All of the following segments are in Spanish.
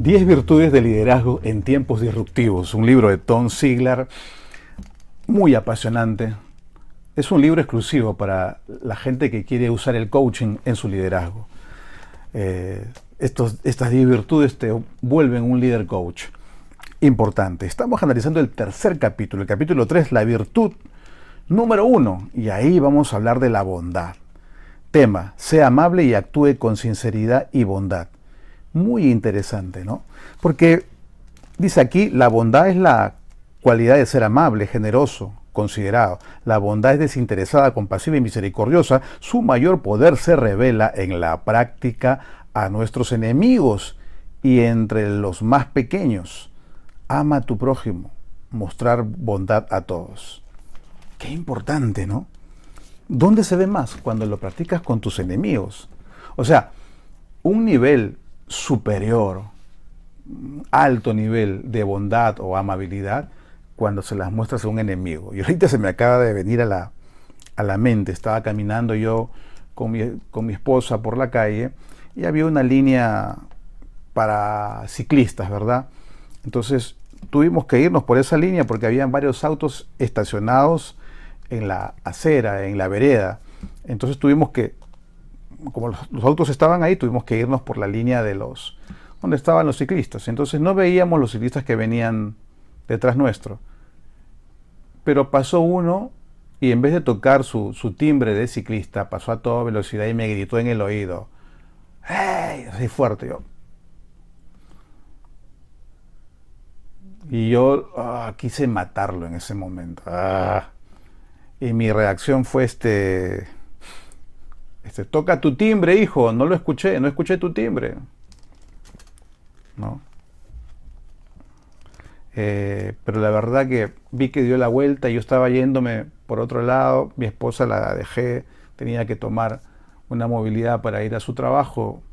10 virtudes de liderazgo en tiempos disruptivos, un libro de Tom Ziglar muy apasionante. Es un libro exclusivo para la gente que quiere usar el coaching en su liderazgo. Estas 10 virtudes te vuelven un líder coach importante. Estamos analizando el tercer capítulo, el capítulo 3, la virtud número 1, y ahí vamos a hablar de la bondad. Tema: sea amable y actúe con sinceridad y bondad. Muy interesante, ¿no? Porque dice aquí, la bondad es la cualidad de ser amable, generoso, considerado. La bondad es desinteresada, compasiva y misericordiosa. Su mayor poder se revela en la práctica a nuestros enemigos y entre los más pequeños. Ama a tu prójimo, mostrar bondad a todos. Qué importante, ¿no? ¿Dónde se ve más? Cuando lo practicas con tus enemigos. O sea, un nivel superior, alto nivel de bondad o amabilidad cuando se las muestras a un enemigo. Y ahorita se me acaba de venir a la mente. Estaba caminando yo con mi esposa por la calle y había una línea para ciclistas, ¿verdad? Entonces tuvimos que irnos por esa línea porque habían varios autos estacionados en la acera, en la vereda. Entonces tuvimos que, como los autos estaban ahí, tuvimos que irnos por la línea de donde estaban los ciclistas. Entonces no veíamos los ciclistas que venían detrás nuestro. Pero pasó uno y en vez de tocar su timbre de ciclista, pasó a toda velocidad y me gritó en el oído. ¡Hey! Así fuerte yo. Y yo quise matarlo en ese momento. Y mi reacción fue toca tu timbre, hijo. No lo escuché, no escuché tu timbre. ¿No? Pero la verdad que vi que dio la vuelta y yo estaba yéndome por otro lado. Mi esposa la dejé, tenía que tomar una movilidad para ir a su trabajo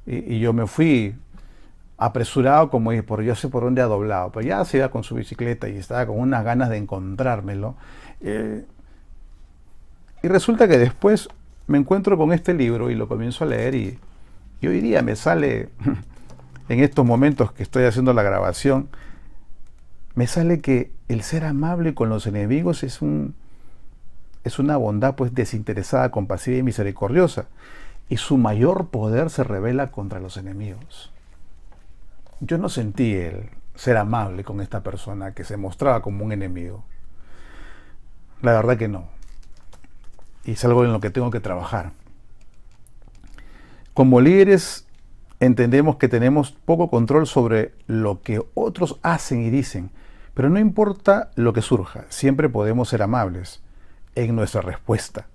y yo me fui apresurado, como dije, por yo sé por dónde ha doblado, pero ya se iba con su bicicleta y estaba con unas ganas de encontrármelo. Y resulta que después me encuentro con este libro y lo comienzo a leer y hoy día me sale, en estos momentos que estoy haciendo la grabación, me sale que el ser amable con los enemigos es una bondad pues desinteresada, compasiva y misericordiosa. Y su mayor poder se revela contra los enemigos. Yo no sentí el ser amable con esta persona que se mostraba como un enemigo. La verdad que no. Y es algo en lo que tengo que trabajar. Como líderes entendemos que tenemos poco control sobre lo que otros hacen y dicen, pero no importa lo que surja, siempre podemos ser amables en nuestra respuesta.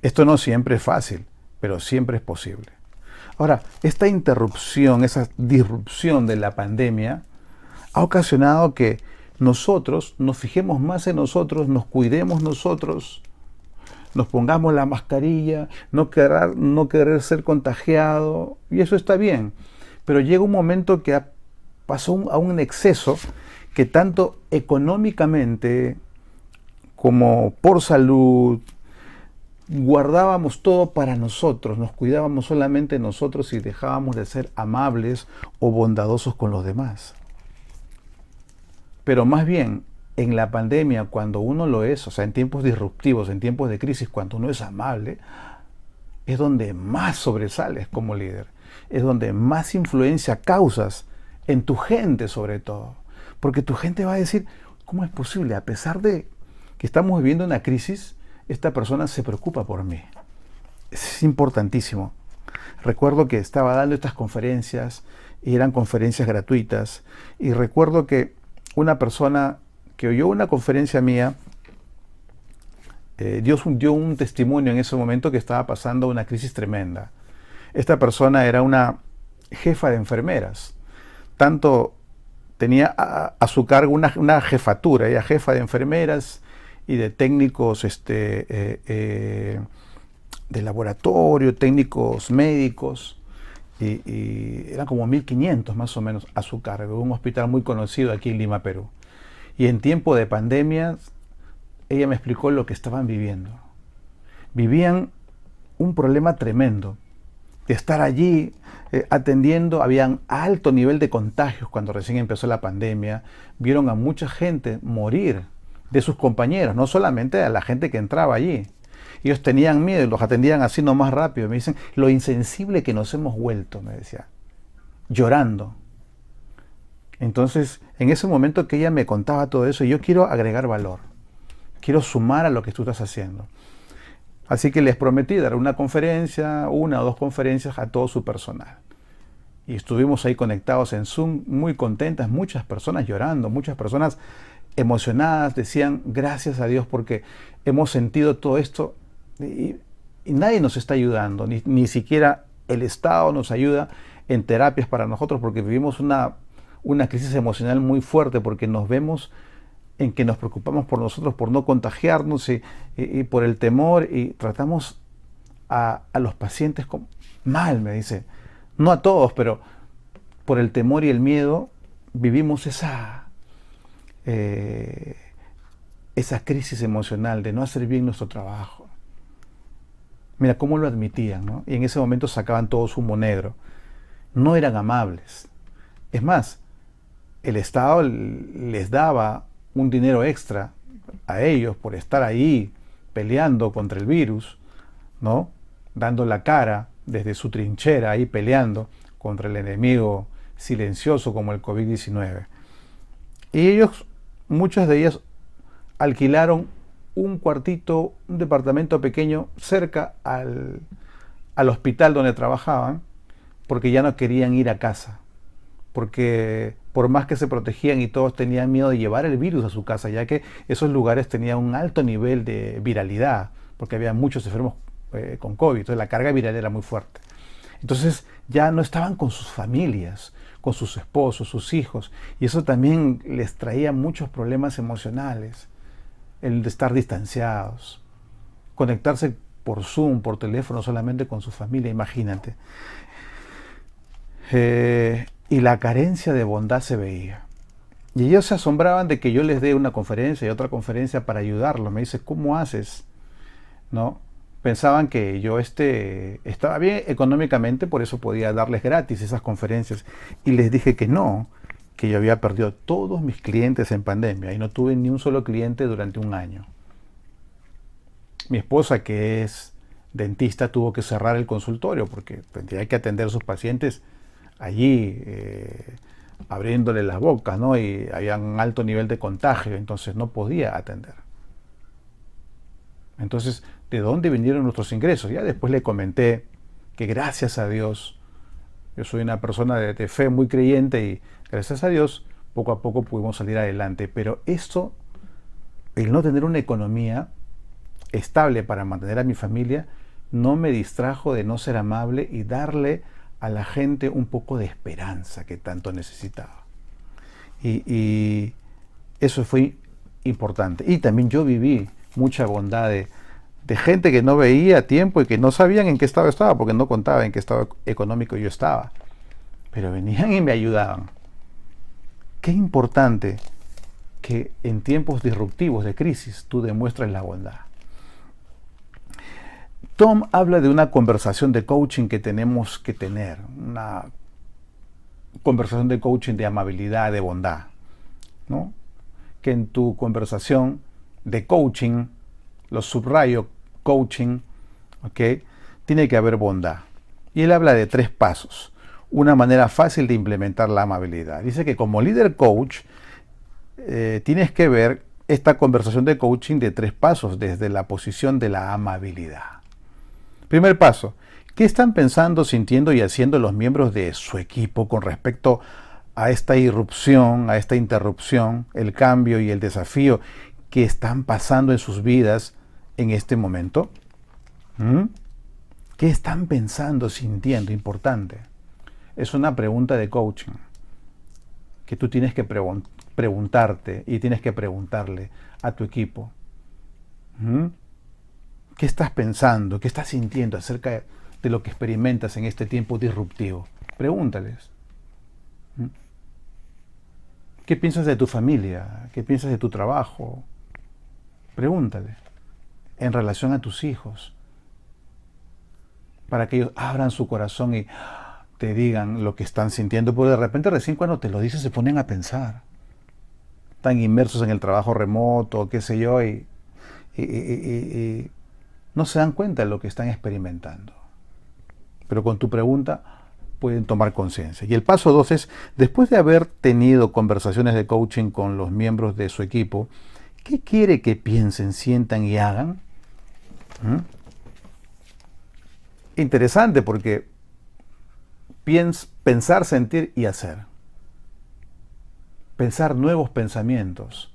Esto no siempre es fácil, pero siempre es posible. Ahora, esta interrupción, esa disrupción de la pandemia ha ocasionado que nosotros nos fijemos más en nosotros, nos cuidemos nosotros, nos pongamos la mascarilla, no querer ser contagiado, y eso está bien. Pero llega un momento que pasó a un exceso que tanto económicamente como por salud, guardábamos todo para nosotros, nos cuidábamos solamente nosotros y dejábamos de ser amables o bondadosos con los demás. Pero más bien, en la pandemia, cuando uno lo es, o sea, en tiempos disruptivos, en tiempos de crisis, cuando uno es amable, es donde más sobresales como líder, es donde más influencia causas en tu gente sobre todo. Porque tu gente va a decir, ¿cómo es posible? A pesar de que estamos viviendo una crisis, esta persona se preocupa por mí. Es importantísimo. Recuerdo que estaba dando estas conferencias y eran conferencias gratuitas. Y recuerdo que una persona que oyó una conferencia mía dio un testimonio en ese momento que estaba pasando una crisis tremenda. Esta persona era una jefa de enfermeras. Tanto tenía a su cargo una jefatura, ella jefa de enfermeras y de técnicos de laboratorio, técnicos médicos, y eran como 1.500 más o menos a su cargo, un hospital muy conocido aquí en Lima, Perú. Y en tiempo de pandemia, ella me explicó lo que estaban viviendo. Vivían un problema tremendo, de estar allí atendiendo. Habían alto nivel de contagios cuando recién empezó la pandemia. Vieron a mucha gente morir de sus compañeros, no solamente a la gente que entraba allí. Ellos tenían miedo y los atendían así nomás rápido. Me dicen, lo insensible que nos hemos vuelto, me decía, llorando. Entonces, en ese momento que ella me contaba todo eso, yo quiero agregar valor. Quiero sumar a lo que tú estás haciendo. Así que les prometí dar una conferencia, una o dos conferencias a todo su personal. Y estuvimos ahí conectados en Zoom, muy contentas, muchas personas llorando, muchas personas emocionadas, decían gracias a Dios porque hemos sentido todo esto y nadie nos está ayudando, ni siquiera el Estado nos ayuda en terapias para nosotros porque vivimos una crisis emocional muy fuerte porque nos vemos en que nos preocupamos por nosotros, por no contagiarnos y por el temor y tratamos a los pacientes mal, me dice. No a todos, pero por el temor y el miedo vivimos esa crisis emocional de no hacer bien nuestro trabajo. Mira cómo lo admitían, ¿no? Y en ese momento sacaban todo su humo negro. No eran amables. Es más, el Estado les daba un dinero extra a ellos por estar ahí peleando contra el virus, ¿no? Dando la cara desde su trinchera ahí peleando contra el enemigo silencioso como el COVID-19. Y ellos, muchas de ellas, alquilaron un cuartito, un departamento pequeño cerca al hospital donde trabajaban, porque ya no querían ir a casa, porque por más que se protegían y todos tenían miedo de llevar el virus a su casa, ya que esos lugares tenían un alto nivel de viralidad, porque había muchos enfermos con COVID, entonces la carga viral era muy fuerte. Entonces ya no estaban con sus familias, con sus esposos, sus hijos, y eso también les traía muchos problemas emocionales, el de estar distanciados, conectarse por Zoom, por teléfono, solamente con su familia, imagínate. Y la carencia de bondad se veía. Y ellos se asombraban de que yo les dé una conferencia y otra conferencia para ayudarlos. Me dice, ¿cómo haces? ¿No? Pensaban que yo estaba bien económicamente, por eso podía darles gratis esas conferencias. Y les dije que no, que yo había perdido todos mis clientes en pandemia y no tuve ni un solo cliente durante un año. Mi esposa, que es dentista, tuvo que cerrar el consultorio porque tendría que atender a sus pacientes allí, abriéndole las bocas, ¿no? Y había un alto nivel de contagio, entonces no podía atender. Entonces, ¿de dónde vinieron nuestros ingresos? Ya después le comenté que gracias a Dios, yo soy una persona de fe muy creyente y gracias a Dios poco a poco pudimos salir adelante. Pero esto, el no tener una economía estable para mantener a mi familia, no me distrajo de no ser amable y darle a la gente un poco de esperanza que tanto necesitaba. Y eso fue importante. Y también yo viví mucha bondad de gente que no veía a tiempo y que no sabían en qué estado estaba, porque no contaba en qué estado económico yo estaba. Pero venían y me ayudaban. Qué importante que en tiempos disruptivos de crisis tú demuestres la bondad. Tom habla de una conversación de coaching que tenemos que tener, una conversación de coaching de amabilidad, de bondad, ¿no? Que en tu conversación de coaching, lo subrayo, coaching, ¿ok? Tiene que haber bondad. Y él habla de 3 pasos, una manera fácil de implementar la amabilidad. Dice que como líder coach, tienes que ver esta conversación de coaching de 3 pasos desde la posición de la amabilidad. Primer paso, ¿qué están pensando, sintiendo y haciendo los miembros de su equipo con respecto a esta irrupción, a esta interrupción, el cambio y el desafío que están pasando en sus vidas en este momento? ¿Qué están pensando, sintiendo? Importante. Es una pregunta de coaching que tú tienes que preguntarte y tienes que preguntarle a tu equipo. ¿Qué estás pensando? ¿Qué estás sintiendo acerca de lo que experimentas en este tiempo disruptivo? Pregúntales. ¿Qué piensas de tu familia? ¿Qué piensas de tu trabajo? Pregúntale. En relación a tus hijos. para que ellos abran su corazón y te digan lo que están sintiendo, pero de repente recién cuando te lo dices se ponen a pensar. Están inmersos en el trabajo remoto, qué sé yo, y no se dan cuenta de lo que están experimentando. Pero con tu pregunta pueden tomar conciencia. Y el paso 2 es, después de haber tenido conversaciones de coaching con los miembros de su equipo, ¿qué quiere que piensen, sientan y hagan? Interesante porque pensar, sentir y hacer. Pensar nuevos pensamientos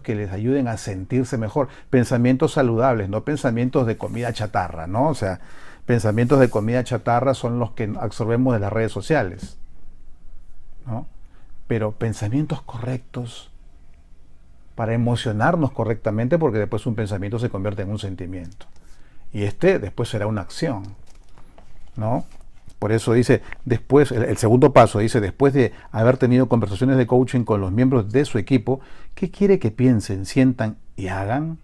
que les ayuden a sentirse mejor, pensamientos saludables, no pensamientos de comida chatarra, ¿no? O sea, pensamientos de comida chatarra son los que absorbemos de las redes sociales, ¿no? Pero pensamientos correctos para emocionarnos correctamente, porque después un pensamiento se convierte en un sentimiento. Y después será una acción, ¿no? Por eso dice, después, el segundo paso dice, después de haber tenido conversaciones de coaching con los miembros de su equipo, ¿qué quiere que piensen, sientan y hagan?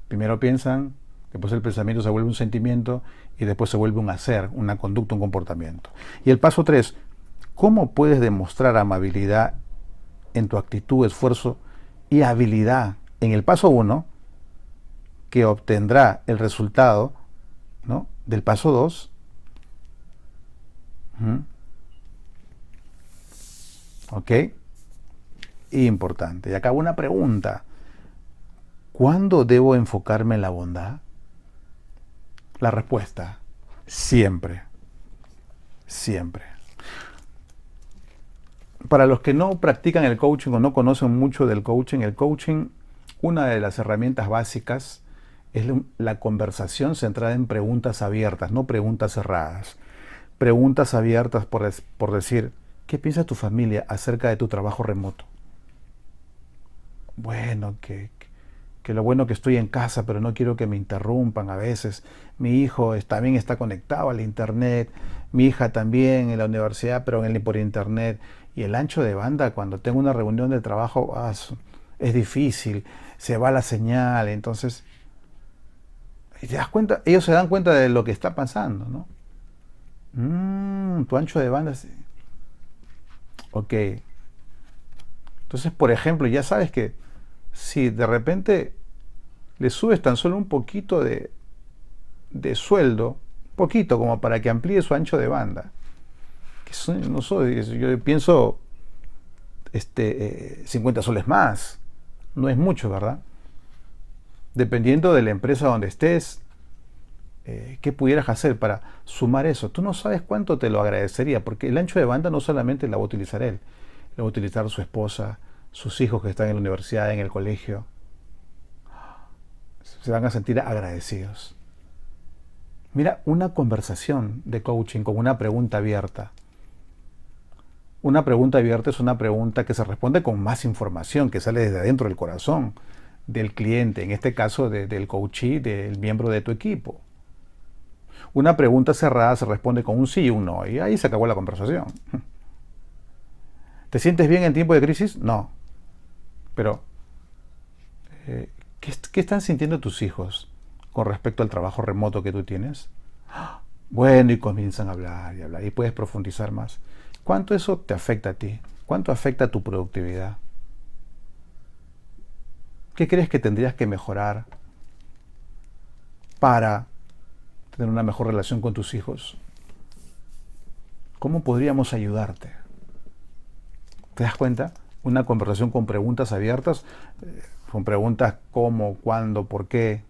Primero piensan, después el pensamiento se vuelve un sentimiento y después se vuelve un hacer, una conducta, un comportamiento. Y el paso 3, ¿cómo puedes demostrar amabilidad en tu actitud, esfuerzo y habilidad? En el paso 1, que obtendrá el resultado, ¿no?, del paso 2. ¿Ok? Importante. Y acá una pregunta. ¿Cuándo debo enfocarme en la bondad? La respuesta, siempre. Siempre. Para los que no practican el coaching o no conocen mucho del coaching, el coaching, una de las herramientas básicas es la conversación centrada en preguntas abiertas, no preguntas cerradas. Preguntas abiertas por decir, ¿qué piensa tu familia acerca de tu trabajo remoto? Bueno, que lo bueno que estoy en casa, pero no quiero que me interrumpan a veces. Mi hijo también está conectado al internet, mi hija también en la universidad, pero por internet. Y el ancho de banda, cuando tengo una reunión de trabajo, es difícil, se va la señal, entonces, y te das cuenta, ellos se dan cuenta de lo que está pasando, ¿no? Tu ancho de banda. Sí. Ok. Entonces, por ejemplo, ya sabes que si de repente le subes tan solo un poquito de sueldo, poquito como para que amplíe su ancho de banda, que no soy, yo pienso 50 soles más, no es mucho, ¿verdad? Dependiendo de la empresa donde estés, ¿qué pudieras hacer para sumar eso? Tú no sabes cuánto te lo agradecería, porque el ancho de banda no solamente la va a utilizar él, la va a utilizar su esposa, sus hijos que están en la universidad, en el colegio. Se van a sentir agradecidos. Mira, una conversación de coaching con una pregunta abierta. Una pregunta abierta es una pregunta que se responde con más información, que sale desde adentro del corazón del cliente, en este caso del coachee, del miembro de tu equipo. Una pregunta cerrada se responde con un sí y un no, y ahí se acabó la conversación. ¿Te sientes bien en tiempo de crisis? No. Pero, ¿qué están sintiendo tus hijos con respecto al trabajo remoto que tú tienes? Bueno, y comienzan a hablar y hablar, y puedes profundizar más. ¿Cuánto eso te afecta a ti? ¿Cuánto afecta a tu productividad? ¿Qué crees que tendrías que mejorar para tener una mejor relación con tus hijos? ¿Cómo podríamos ayudarte? ¿Te das cuenta? Una conversación con preguntas abiertas, con preguntas cómo, cuándo, por qué.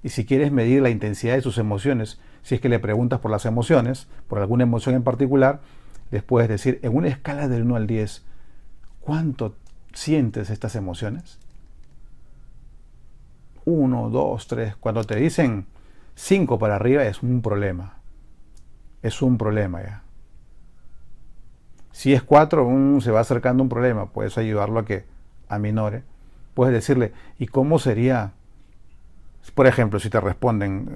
Y si quieres medir la intensidad de sus emociones, si es que le preguntas por las emociones, por alguna emoción en particular, les puedes decir, en una escala del 1 al 10, ¿cuánto sientes estas emociones? 1, 2, 3. Cuando te dicen 5 para arriba es un problema. Es un problema ya. Si es 4, se va acercando un problema. Puedes ayudarlo a que aminore. Puedes decirle, ¿y cómo sería? Por ejemplo, si te responden,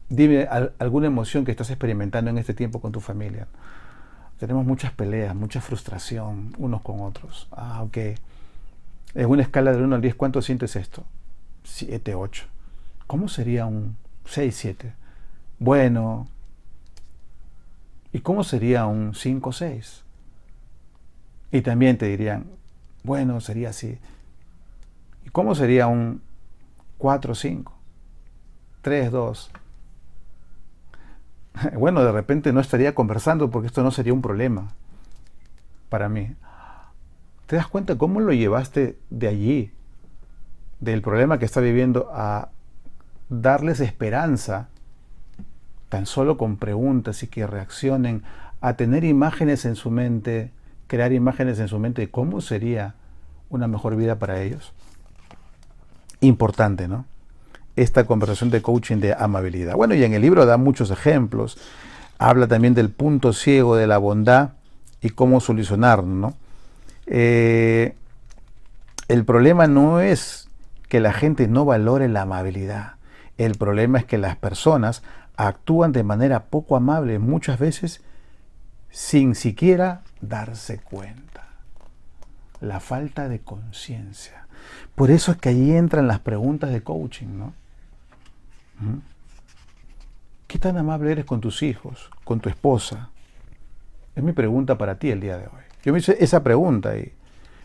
dime alguna emoción que estás experimentando en este tiempo con tu familia. Tenemos muchas peleas, mucha frustración unos con otros. Ok. En una escala del 1 al 10, ¿cuánto sientes esto? 7, 8. ¿Cómo sería un 6, 7? Bueno. ¿Y cómo sería un 5, 6? Y también te dirían, bueno, sería así. ¿Y cómo sería un 4, 5? 3, 2. Bueno, de repente no estaría conversando porque esto no sería un problema para mí. ¿Te das cuenta cómo lo llevaste de allí, del problema que está viviendo, a darles esperanza, tan solo con preguntas y que reaccionen, a tener imágenes en su mente, crear imágenes en su mente de cómo sería una mejor vida para ellos? Importante, ¿no? Esta conversación de coaching de amabilidad. Bueno, y en el libro da muchos ejemplos. Habla también del punto ciego de la bondad y cómo solucionarlo, ¿no? El problema no es que la gente no valore la amabilidad. El problema es que las personas actúan de manera poco amable muchas veces sin siquiera darse cuenta. La falta de conciencia. Por eso es que allí entran las preguntas de coaching, ¿no? ¿Qué tan amable eres con tus hijos, con tu esposa? Es mi pregunta para ti el día de hoy. Yo me hice esa pregunta y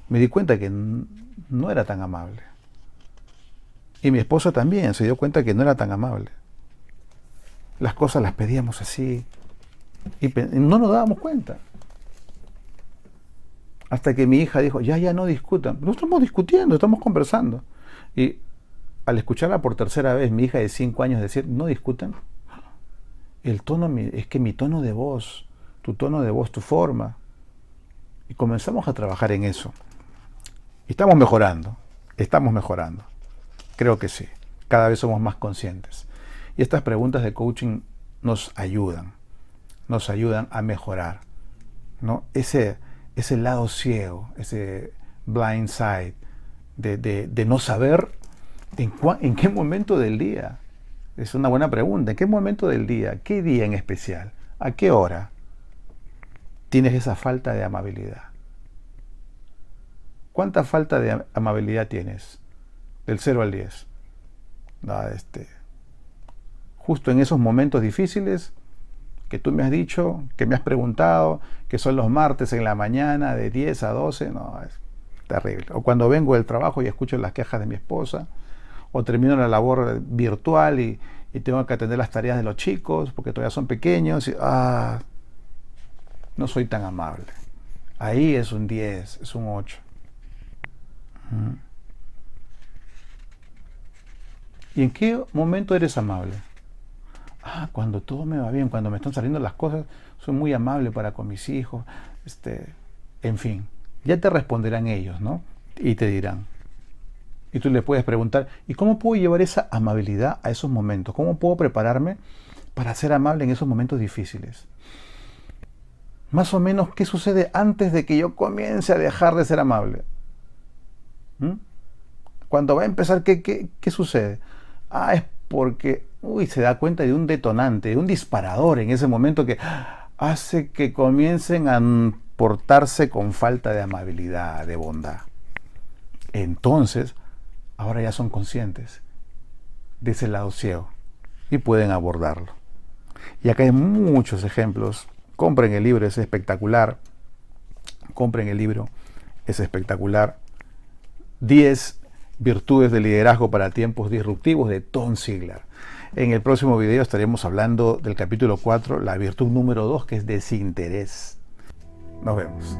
me di cuenta que no era tan amable. Y mi esposa también se dio cuenta que no era tan amable. Las cosas las pedíamos así y no nos dábamos cuenta. Hasta que mi hija dijo, ya no discutan. No estamos discutiendo, estamos conversando. Y al escucharla por tercera vez, mi hija de 5 años decir, no discutan. El tono, es que mi tono de voz, tu tono de voz, tu forma. Y comenzamos a trabajar en eso. Y estamos mejorando. Creo que sí. Cada vez somos más conscientes. Y estas preguntas de coaching nos ayudan a mejorar, ¿no? Ese lado ciego, ese blind side de no saber en qué momento del día. Es una buena pregunta. ¿En qué momento del día? ¿Qué día en especial? ¿A qué hora tienes esa falta de amabilidad? ¿Cuánta falta de amabilidad tienes? Del 0 al 10. Justo en esos momentos difíciles que tú me has dicho, que me has preguntado, que son los martes en la mañana de 10 a 12, no, es terrible. O cuando vengo del trabajo y escucho las quejas de mi esposa, o termino la labor virtual y tengo que atender las tareas de los chicos porque todavía son pequeños y no soy tan amable. Ahí es un 10, es un 8. ¿Y en qué momento eres amable? Cuando todo me va bien, cuando me están saliendo las cosas, soy muy amable para con mis hijos. En fin, ya te responderán ellos, ¿no? Y te dirán. Y tú les puedes preguntar, ¿y cómo puedo llevar esa amabilidad a esos momentos? ¿Cómo puedo prepararme para ser amable en esos momentos difíciles? Más o menos, ¿qué sucede antes de que yo comience a dejar de ser amable? Cuando va a empezar, ¿qué sucede? Es porque se da cuenta de un detonante, de un disparador en ese momento que hace que comiencen a portarse con falta de amabilidad, de bondad. Entonces, ahora ya son conscientes de ese lado ciego y pueden abordarlo. Y acá hay muchos ejemplos. Compren el libro, es espectacular. 10 virtudes de liderazgo para tiempos disruptivos, de Tom Ziglar. En el próximo video estaremos hablando del capítulo 4, la virtud número 2, que es desinterés. Nos vemos.